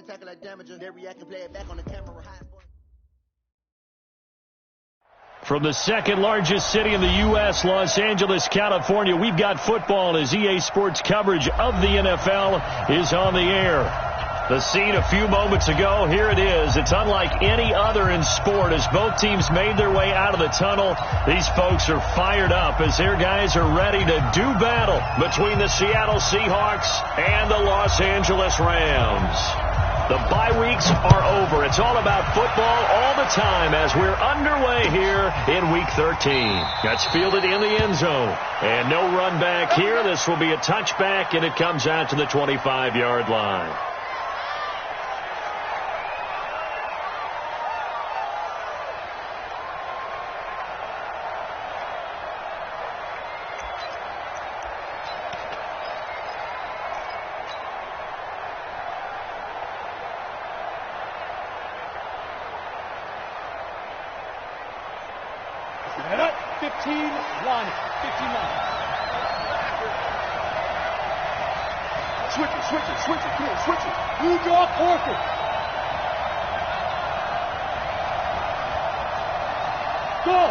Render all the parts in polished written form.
tackle like damager. They react and play it back on the camera. From the second largest city in the U.S., Los Angeles, California, we've got football as EA Sports coverage of the NFL is on the air. The scene a few moments ago, here it is. It's unlike any other in sport as both teams made their way out of the tunnel. These folks are fired up as their guys are ready to do battle between the Seattle Seahawks and the Los Angeles Rams. The bye weeks are over. It's all about football all the time as we're underway here in Week 13. That's fielded in the end zone. And no run back here. This will be a touchback, and it comes out to the 25-yard line. Switch it. Move off Orchard. Go.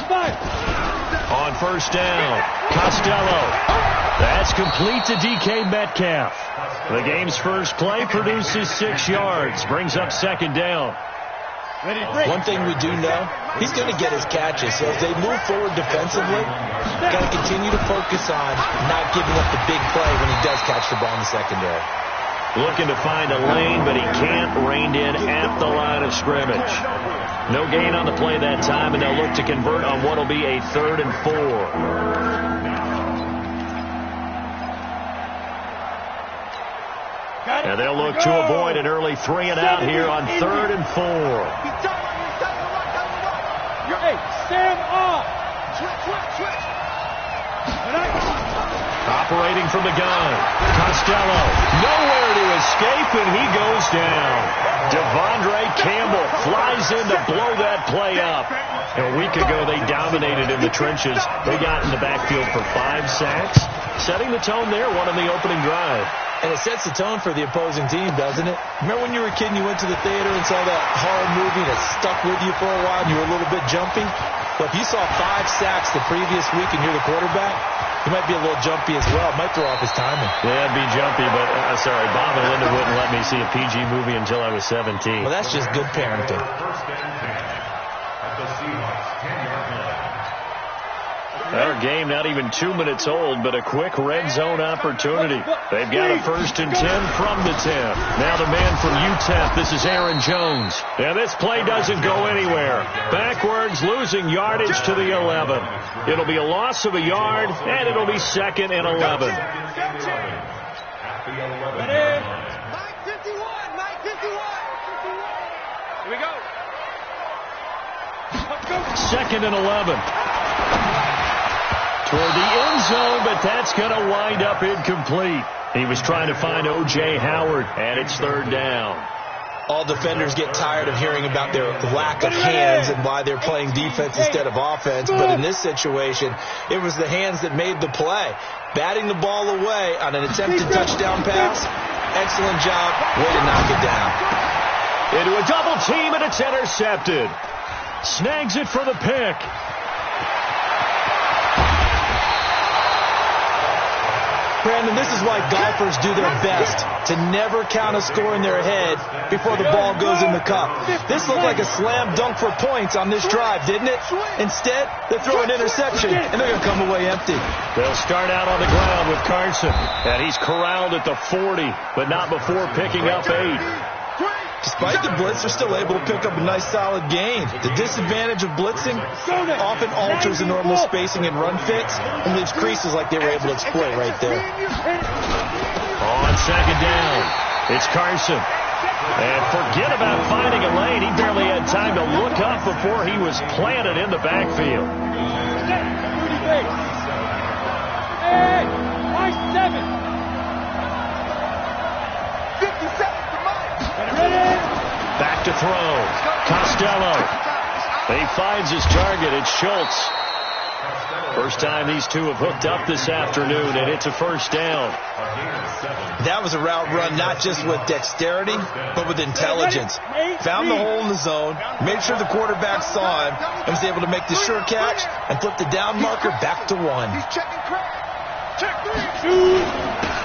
Smile. On first down, Costello. That's complete to DK Metcalf. The game's first play produces 6 yards, brings up second down. One thing we do know, he's going to get his catches. So as they move forward defensively, got to continue to focus on not giving up the big play when he does catch the ball in the secondary. Looking to find a lane, but he can't rein in at the line of scrimmage. No gain on the play that time, and they'll look to convert on what will be a 3rd and 4. And they'll look to avoid an early 3 and out here on 3rd and 4. Hey, stand off. Switch. Operating from the gun. Costello, nowhere to escape, and he goes down. Devondre Campbell flies in to blow that play up. A week ago, they dominated in the trenches. They got in the backfield for 5 sacks, setting the tone there, one on the opening drive. And it sets the tone for the opposing team, doesn't it? Remember when you were a kid and you went to the theater and saw that horror movie that stuck with you for a while and you were a little bit jumpy? Well, if you saw 5 sacks the previous week and you're the quarterback, you might be a little jumpy as well. It might throw off his timing. Yeah, it'd be jumpy, but sorry, Bob and Linda wouldn't let me see a PG movie until I was 17. Well, that's just good parenting. Our game not even 2 minutes old, but a quick red zone opportunity. They've got a 1st and 10 from the 10. Now the man from UTEP, this is Aaron Jones. And this play doesn't go anywhere. Backwards, losing yardage to the 11. It'll be a loss of a yard, and it'll be 2nd and 11. Mike 51. Here we go. 2nd and 11. Toward the end zone, but that's going to wind up incomplete. He was trying to find O.J. Howard, and it's 3rd down. All defenders get tired of hearing about their lack of hands and why they're playing defense instead of offense. But in this situation, it was the hands that made the play. Batting the ball away on an attempted touchdown pass. Excellent job. Way to knock it down. Into a double team, and it's intercepted. Snags it for the pick. Brandon, this is why golfers do their best to never count a score in their head before the ball goes in the cup. This looked like a slam dunk for points on this drive, didn't it? Instead, they throw an interception, and they're going to come away empty. They'll start out on the ground with Carson, and he's corralled at the 40, but not before picking up 8. Despite the blitz, they're still able to pick up a nice solid gain. The disadvantage of blitzing often alters the normal spacing and run fits and leaves creases like they were able to exploit right there. On 2nd down, it's Carson. And forget about finding a lane. He barely had time to look up before he was planted in the backfield. Hey, Mike 7. 57. Back to throw. Costello. He finds his target. It's Schultz. First time these two have hooked up this afternoon, and it's a first down. That was a route run not just with dexterity, but with intelligence. Found the hole in the zone, made sure the quarterback saw him, and was able to make the sure catch and flip the down marker back to 1.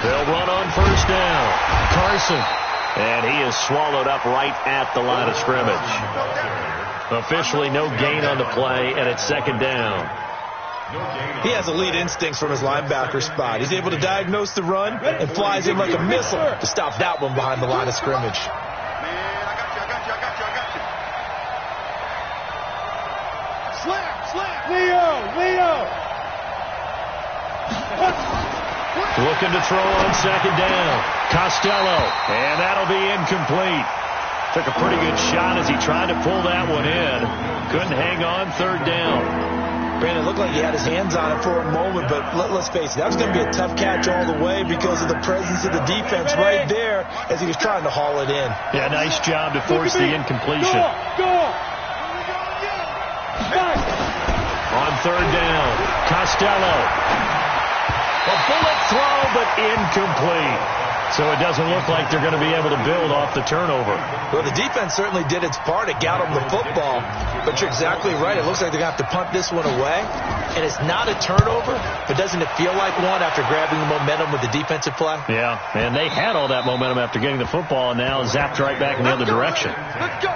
They'll run on first down. Carson. And he is swallowed up right at the line of scrimmage. Officially no gain on the play, and it's second down. He has elite instincts from his linebacker spot. He's able to diagnose the run and flies in like a missile to stop that one behind the line of scrimmage. Leo! Looking to throw on second down. Costello, and that'll be incomplete. Took a pretty good shot as he tried to pull that one in. Couldn't hang on third down. Brandon, it looked like he had his hands on it for a moment, but let's face it, that was going to be a tough catch all the way because of the presence of the defense right there as he was trying to haul it in. Yeah, nice job to force the incompletion. Go! On third down, Costello. A bullet throw, but incomplete. So it doesn't look like they're going to be able to build off the turnover. Well, the defense certainly did its part. It got them the football. But you're exactly right. It looks like they're going to have to punt this one away. And it's not a turnover, but doesn't it feel like one after grabbing the momentum with the defensive play? Yeah, and they had all that momentum after getting the football, and now zapped right back in the other direction. Let's go!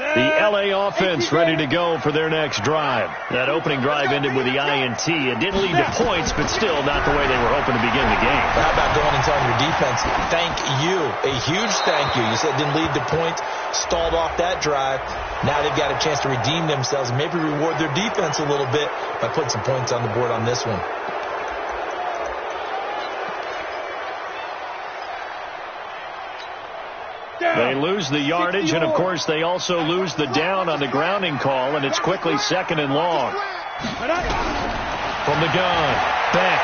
The LA offense ready to go for their next drive. That opening drive ended with the INT. It didn't lead to points, but still not the way they were hoping to begin the game. How about going and telling your defense, thank you, a huge thank you. You said it didn't lead to points, stalled off that drive. Now they've got a chance to redeem themselves and maybe reward their defense a little bit by putting some points on the board on this one. They lose the yardage, and of course they also lose the down on the grounding call, and it's quickly second and long. From the gun, Beck.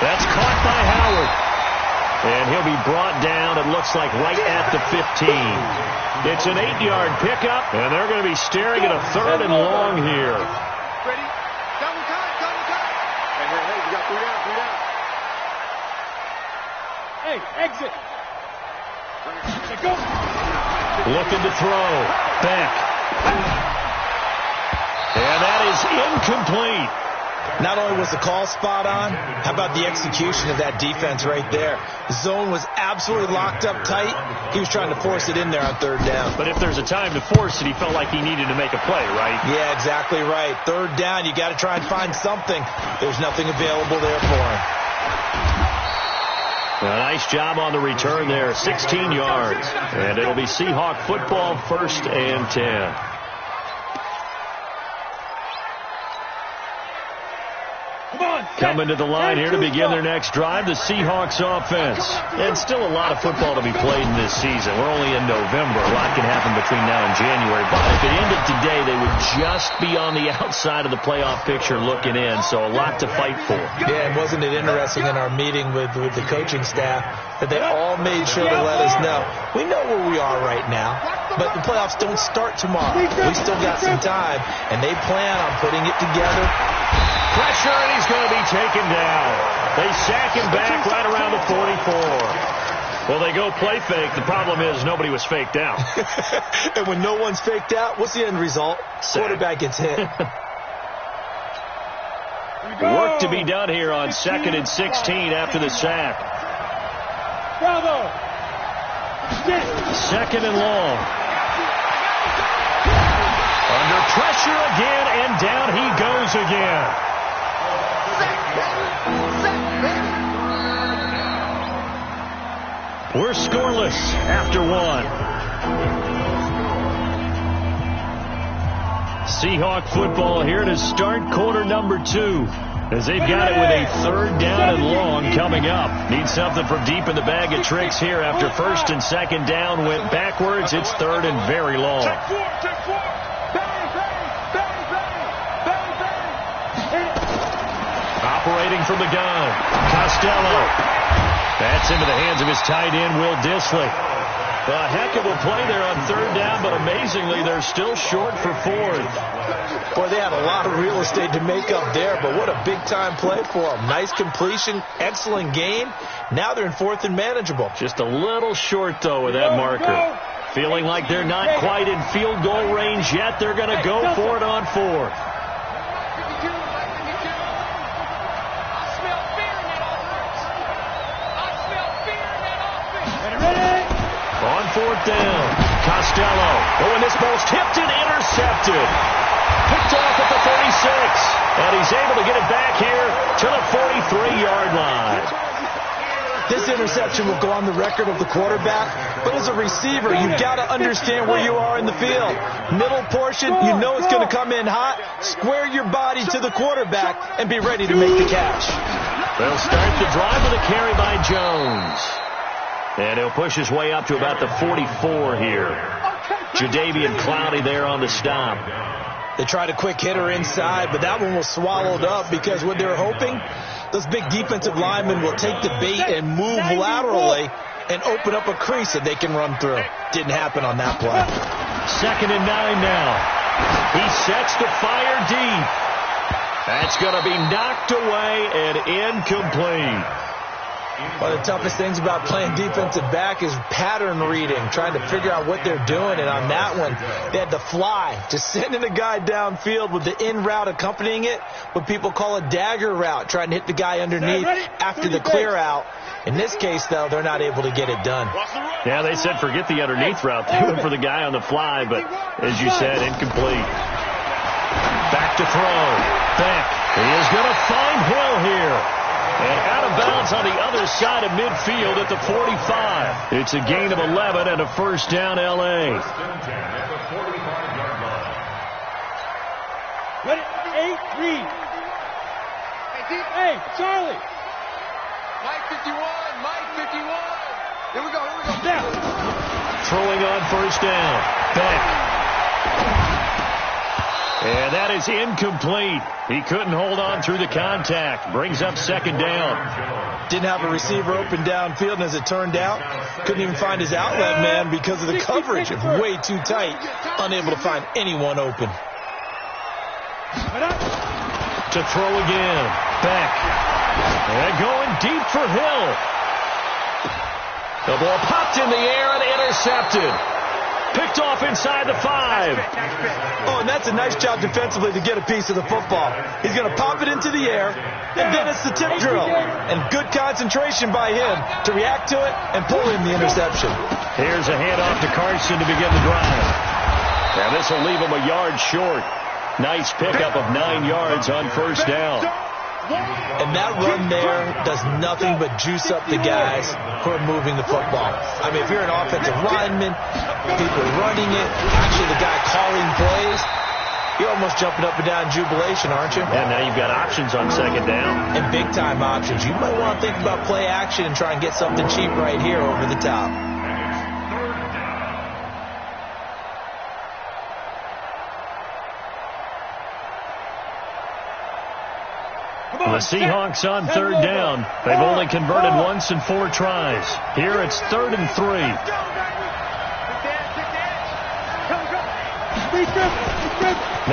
That's caught by Howard. And he'll be brought down, it looks like, right at the 15. It's an 8-yard pickup, and they're going to be staring at a third and long here. Ready? Double time. Hey, you got 3 down. Hey, exit. Go. Looking to throw. Beck. And that is incomplete. Not only was the call spot on, how about the execution of that defense right there? The zone was absolutely locked up tight. He was trying to force it in there on third down. But if there's a time to force it, he felt like he needed to make a play, right? Yeah, exactly right. Third down, you got to try and find something. There's nothing available there for him. A nice job on the return there, 16 yards. And it'll be Seahawk football, 1st and 10. Coming to the line here to begin their next drive, the Seahawks offense. And still a lot of football to be played in this season. We're only in November. A lot can happen between now and January. But if it ended today, they would just be on the outside of the playoff picture looking in. So a lot to fight for. Yeah, and wasn't it interesting in our meeting with the coaching staff that they all made sure to let us know, we know where we are right now, but the playoffs don't start tomorrow. We still got some time, and they plan on putting it together. Pressure, and he's going to be taken down. They sack him back right around the 44. Well, they go play fake. The problem is nobody was faked out. And when no one's faked out, what's the end result? Sack. Quarterback gets hit. Work to be done here on 2nd and 16 after the sack. Bravo. 2nd and long. Under pressure again, and down he goes again. We're scoreless after 1. Seahawk football here to start quarter number 2. As they've got it with a 3rd down and long coming up. Need something from deep in the bag of tricks here after 1st and 2nd down went backwards. It's 3rd and very long. Check 4. Operating from the gun, Costello. That's into the hands of his tight end, Will Dissly. A heck of a play there on third down, but amazingly, they're still short for fourth. Boy, they had a lot of real estate to make up there, but what a big-time play for them. Nice completion, excellent game. Now they're in fourth and manageable. Just a little short, though, with that marker. Feeling like they're not quite in field goal range yet. They're going to go for it on fourth. On fourth down, Costello. Oh, and this ball's tipped and intercepted. Picked off at the 36. And he's able to get it back here to the 43-yard line. This interception will go on the record of the quarterback, but as a receiver, you've got to understand where you are in the field. Middle portion, you know it's going to come in hot. Square your body to the quarterback and be ready to make the catch. They'll start the drive with a carry by Jones. And he'll push his way up to about the 44 here. Jadeveon Clowney there on the stop. They tried a quick hitter inside, but that one was swallowed up because what they're hoping, those big defensive linemen will take the bait and move laterally and open up a crease that they can run through. Didn't happen on that play. 2nd and 9 now. He sets to fire deep. That's going to be knocked away and incomplete. One of the toughest things about playing defensive back is pattern reading, trying to figure out what they're doing. And on that one, they had to fly, just sending a guy downfield with the in route accompanying it, what people call a dagger route, trying to hit the guy underneath after the clear out. In this case, though, they're not able to get it done. Yeah, they said forget the underneath route. They went for the guy on the fly, but as you said, incomplete. Back to throw. Beck. He is going to find Hill here. And out of bounds on the other side of midfield at the 45. It's a gain of 11 and a first down, L.A. Ready? 8, read. Hey, Charlie. Mike 51, Mike 51. Here we go. Down. Throwing on first down. Beck. And that is incomplete. He couldn't hold on through the contact. Brings up 2nd down. Didn't have a receiver open downfield, and as it turned out, couldn't even find his outlet man because of the coverage. Way too tight. Unable to find anyone open. To throw again. Beck. And going deep for Hill. The ball popped in the air and intercepted. Picked off inside the 5. Oh, and that's a nice job defensively to get a piece of the football. He's going to pop it into the air, and then it's the tip drill. And good concentration by him to react to it and pull in the interception. Here's a handoff to Carson to begin the drive. Now this will leave him a yard short. Nice pickup of 9 yards on first down. And that run there does nothing but juice up the guys who are moving the football. I mean, if you're an offensive lineman, people running it, actually the guy calling plays, you're almost jumping up and down in jubilation, aren't you? And now you've got options on 2nd down. And big-time options. You might want to think about play action and try and get something cheap right here over the top. The Seahawks on 3rd down. They've only converted once in 4 tries. Here it's 3rd and 3.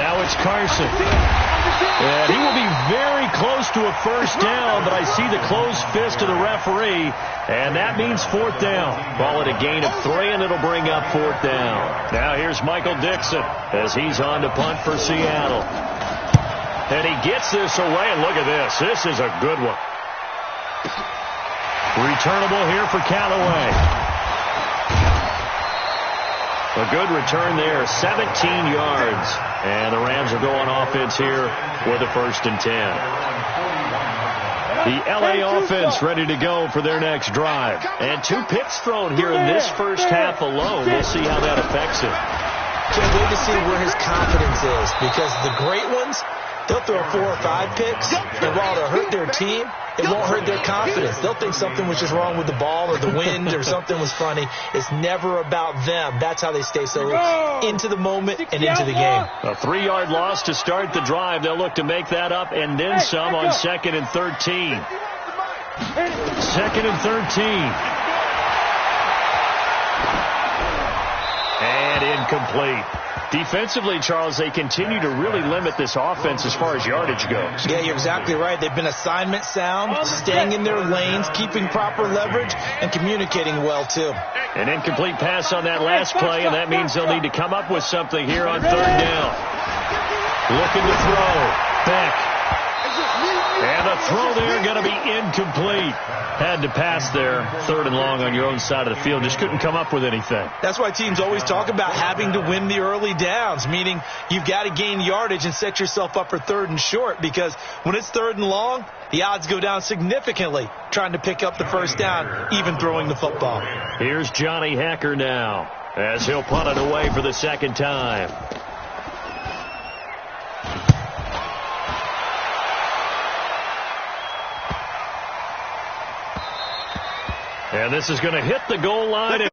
Now it's Carson. And he will be very close to a first down, but I see the closed fist of the referee, and that means 4th down. Ball at a gain of 3, and it'll bring up 4th down. Now here's Michael Dixon as he's on to punt for Seattle. And he gets this away, and look at this. This is a good one. Returnable here for Callaway. A good return there, 17 yards. And the Rams will go on offense here with a 1st and 10. The L.A. offense ready to go for their next drive. And 2 picks thrown here in this first half alone. We'll see how that affects him. Can't wait to see where his confidence is, because the great ones, they'll throw 4 or 5 picks, and while it'll hurt their team, it won't hurt their confidence. They'll think something was just wrong with the ball or the wind or something was funny. It's never about them. That's how they stay so into the moment and into the game. A 3-yard loss to start the drive. They'll look to make that up and then some on 2nd and 13. 2nd and 13. And incomplete. Defensively, Charles, they continue to really limit this offense as far as yardage goes. Yeah, you're exactly right. They've been assignment sound, staying in their lanes, keeping proper leverage, and communicating well, too. An incomplete pass on that last play, and that means they'll need to come up with something here on 3rd down. Looking to throw. Beck. And the throw there going to be incomplete. Had to pass there. 3rd and long on your own side of the field. Just couldn't come up with anything. That's why teams always talk about having to win the early downs, meaning you've got to gain yardage and set yourself up for 3rd and short, because when it's 3rd and long, the odds go down significantly trying to pick up the 1st down, even throwing the football. Here's Johnny Hacker now as he'll punt it away for the 2nd time. And this is going to hit the goal line, and